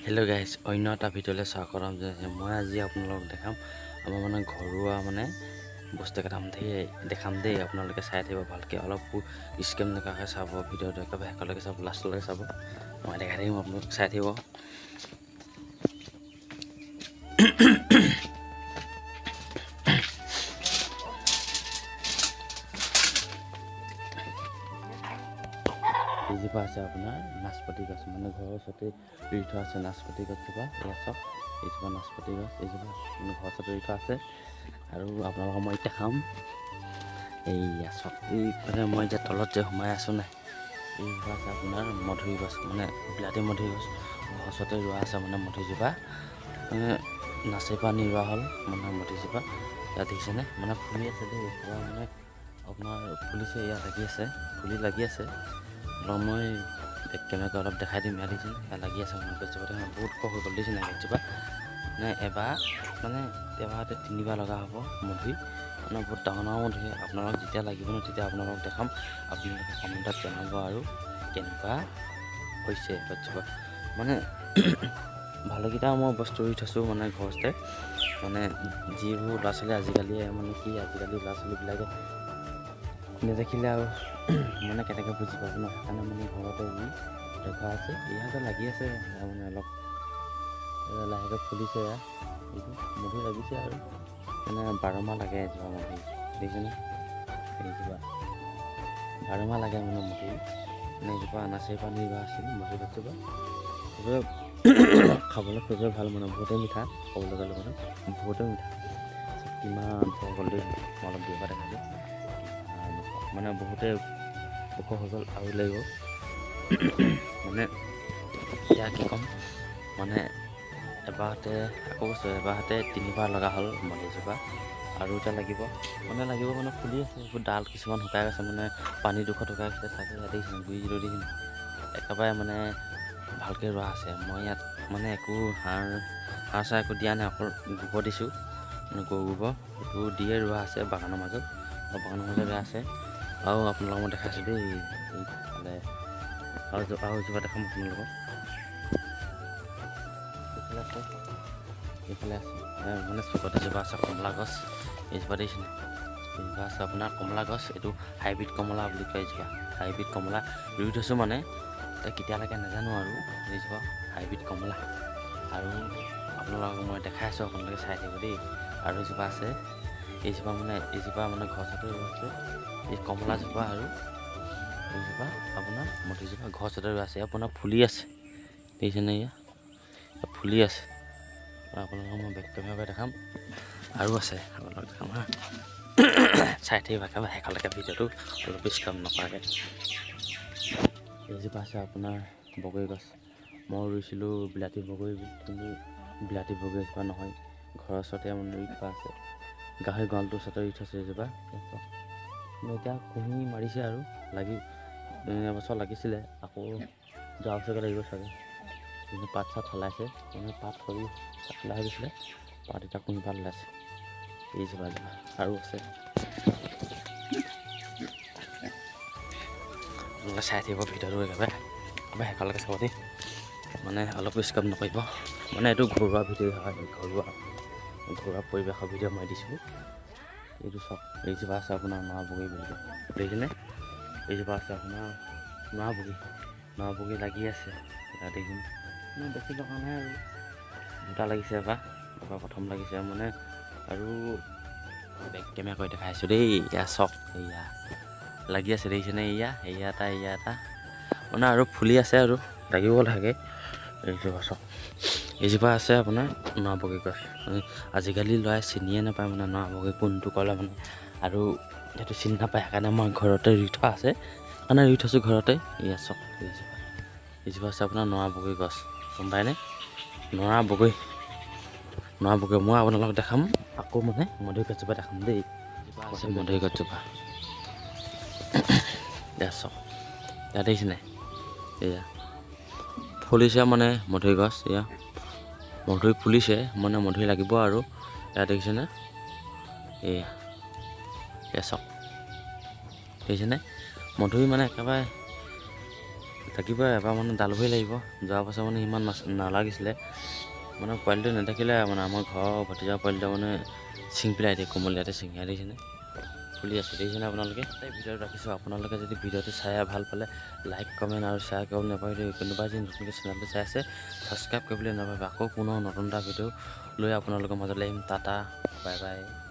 Hello guys অন্য এটা ভিডিঅ'লৈ স্বাগতম জনাইছো মই আজি আপোনালোকক দেখাম আমাৰ মানে ঘৰুৱা মানে বস্তু দেখাম দেই আপোনালোকে চাই থাকিব ভালকে অলপ স্কেম নকৰাকৈ চাব ভিডিঅ'টো একেবাৰে শেষলৈকে চাব লাষ্টলৈকে চাব মই দেখাই থাকিম আপোনালোক চাই থাকিব এইজোপা আছে আপোনাৰ নাচপতি গছ মানে ঘৰৰ ওচৰতে ৰুই থোৱা আছে নাচপতি গছজোপা এয়া চাওক এইজোপা নাচপতি গছ এইজোপা মানে ঘৰৰ ওচৰতে ৰুই থোৱা আছে আৰু আপোনালোকক মই এতিয়া খাম এইয়া চাওক এই মানে মই এতিয়া তলত যে সোমাই আছোঁ নাই এইজোপা আছে আপোনাৰ মধুৰি গছ মানে বিলাতী মধুৰি গছ ঘৰৰ ওচৰতে ৰোৱা আছে মানে মধুৰিজোপা নাচি পানী ৰোৱা হ'ল মানে মধুৰিজোপা ইয়াত দেখিছেনে মানে ফুলি আছে দেই পুৰা মানে আপোনাৰ ফুলিছে ইয়াত লাগি আছে মই কেনেকৈ অলপ দেখাই দিম ইয়াত দিছে লাগি আছে মানে গছজোপা বহুত ওখ হৈ গ'ল দিছে নাই গছজোপা মানে এবাৰতে 3বাৰ লগা হ'ব মধুৰি মানে বহুত ডাঙৰ মধুৰি আপোনালোক যেতিয়া লাগিব ন তেতিয়া আপোনালোকক দেখাম আপোনালোকে কমেণ্টত জনাব আৰু কেনেকুৱা হৈছে গছজোপা মানে ভালকেইটা মই বস্তু ৰুই থৈছোঁ মানে ঘৰতে মানে যিবোৰ ল'ৰা ছোৱালী আজিকালি মানে কি আজিকালি ল'ৰা ছোৱালীবিলাকে নেদেখিলে আৰু মানে কেনেকৈ বুজি পাব ন সেইকাৰণে মানে ঘৰতে ৰুই ৰখা আছে ইয়াতে লাগি আছে মানে অলপ লাহেকৈ ফুলিছে এইটো মধুৰি লাগিছে আৰু মানে 12 মাহ লাগে এজোপা মধুৰি দেখিছেনে এইজোপা 12 মাহ লাগে মানে মধুৰি মানে এইজোপা নাচি পানী ৰোৱা আছিল মধুৰি গছজোপা খাবলৈ খুবেই ভাল মানে বহুতেই মিঠা ক'বলৈ গ'লে মানে বহুতেই মিঠা কিমান গ'লেই অলপ দূৰৰ পৰা দেখালোঁ মানে বহুতে ওখ হৈ গ'ল আৰু লাগিব মানে এতিয়া কি ক'ম মানে এবাৰতে আকৌ কৈছোঁ এবাৰতে 3বাৰ লগা হ'ল মধুৰিজোপা আৰু এতিয়া লাগিব মানে ফুলি আছে এইবোৰ ডাল কিছুমান শুকাই গৈছে মানে পানী দুখত শুকাই গৈছে চাগে ইয়াত দেখিছে গুৰি দেখিছে একেবাৰে মানে ভালকৈ ৰোৱা আছে মই ইয়াত মানে একো সাৰ চাৰ একো দিয়া নাই অকল গোবৰ দিছোঁ মানে গৰু গোবৰ সেইটো দিয়ে ৰোৱা আছে বাগানৰ মাজত ৰোৱা আছে আৰু আপোনালোকক মই দেখাইছোঁ দেই এইফালে আৰু এজোপা দেখাম আপোনালোকক এইফালে আছে মানে চুকত এজোপা আছে কমলা গছ এইজোপা দেখিছেনে এইজোপা আছে আপোনাৰ কমলা গছ এইটো হাইব্ৰিড কমলা বুলি কয় এইজোপা হাইব্ৰিড কমলা ৰুই থৈছোঁ মানে কেতিয়ালৈকে নাজানো আৰু এইজোপা হাইব্ৰিড কমলা আৰু আপোনালোকক মই দেখাই আছোঁ আপোনালোকে চাই থাকিব দেই আৰু এজোপা আছে এইজোপা মানে গছতে ৰোৱা আছে এই কমলাজোপা আৰু এইজোপা আপোনাৰ মধুৰিজোপা গছতে ৰোৱা আছে আপোনাৰ ফুলি আছে দেখিছেনে এয়া ফুলি আছে আপোনালোকক মই ব্যক্তিগতভাৱে দেখাম আৰু আছে আপোনালোকক দেখাম হা চাই থাকিব একেবাৰে শেষলৈকে ভিডিঅ'টো অলপ কাম নকৰাকৈ এইজোপা আছে আপোনাৰ বগৰী গছ মই ৰুইছিলোঁ বিলাতী বগৰী কিন্তু বিলাতী বগৰী এজোপা নহয় ঘৰৰ ওচৰতে মানে ৰুই থোৱা আছে গাহৰি গঁৰালটোৰ ওচৰতে ৰুই থৈছে এজোপা এতিয়া কুঁহি মাৰিছে আৰু লাগি এবছৰ লাগিছিলে আকৌ যোৱা বছৰকৈ লাগিব চাগে পাত চাত সলাইছে মানে পাত সৰি সলাই গৈছিলে পাত এতিয়া কুঁহি পাত ওলাইছে এইজোপা আৰু আছে আপোনালোকে চাই থাকিব ভিডিঅ'টো একেবাৰে শেষলৈকে চাব দেই মানে অলপ স্কিপ নকৰিব মানে এইটো ঘৰুৱা ভিডিঅ' হয় ঘৰুৱা পৰিৱেশৰ ভিডিঅ' মই দিছোঁ এইটো চাওক এইজোপা আছে আপোনাৰ নৰা বগৰী বুলি কয় দেখিছেনে এইজোপা আছে আপোনাৰ নৰা বগৰী লাগি আছে এতিয়া দেখিম মানে বেছি লগা নাই আৰু দুটা লাগিছে এবাৰ প্ৰথম লাগিছে মানে আৰু বেক কেমেৰা কৰি দেখাইছোঁ দেই এয়া চাওক এয়া লাগি আছে দেখিছেনে এয়া এটা মানে আৰু ফুলি আছে আৰু লাগিব লাগে এইজোপা চাওক এইজোপা আছে আপোনাৰ নৰা বগৰী গছ আজিকালি ল'ৰাই চিনিয়ে নাপায় মানে নৰা বগৰী কোনটো ক'লে মানে আৰু সেইটো চিনি নাপায় সেইকাৰণে মই ঘৰতে ৰুই থোৱা আছে সেইকাৰণে ৰুই থৈছোঁ ঘৰতে এয়া চাওক এইজোপা আছে আপোনাৰ নৰা বগৰী গছ গম পায়নে নৰা বগৰী মই আপোনালোকক দেখাম আকৌ মানে মধুৰি গছজোপা দেখাম দেই আছে মধুৰি গছজোপা এয়া চাওক ইয়াত দেখিছেনে এয়া ফুলিছে মানে মধুৰি গছ এয়া মধুৰি ফুলিছে মানে মধুৰি লাগিব আৰু ইয়াত দেখিছেনে এয়া চাওক দেখিছেনে মধুৰি মানে একেবাৰে থাকিব এবাৰ মানে ডাল ভৰি লাগিব। যোৱা বছৰ মানে ইমান নালাগিছিলে মানে পোৱালিটো নেদেখিলে মানে আমাৰ ঘৰৰ ভতিজা পোৱালিটো মানে চিঙি পেলাই দিয়ে, কোমলীয়াতে ছিঙিয়াই দিছেনে ফুলি আছে দেখিছেনে আপোনালোকে। এই ভিডিঅ'টো ৰাখিছোঁ। আপোনালোকে যদি ভিডিঅ'টো চাই ভাল পালে লাইক কমেণ্ট আৰু শ্বেয়াৰ কৰিবলৈ নাপাহৰিব। কোনোবাই যদি নতুনকৈ চেনেলটো চাই আছে ছাবস্ক্ৰাইব কৰিবলৈ নাপাহৰিব। আকৌ পুনৰ নতুন এটা ভিডিঅ' লৈ আপোনালোকৰ মাজলৈ আহিম। Tata, bye bye.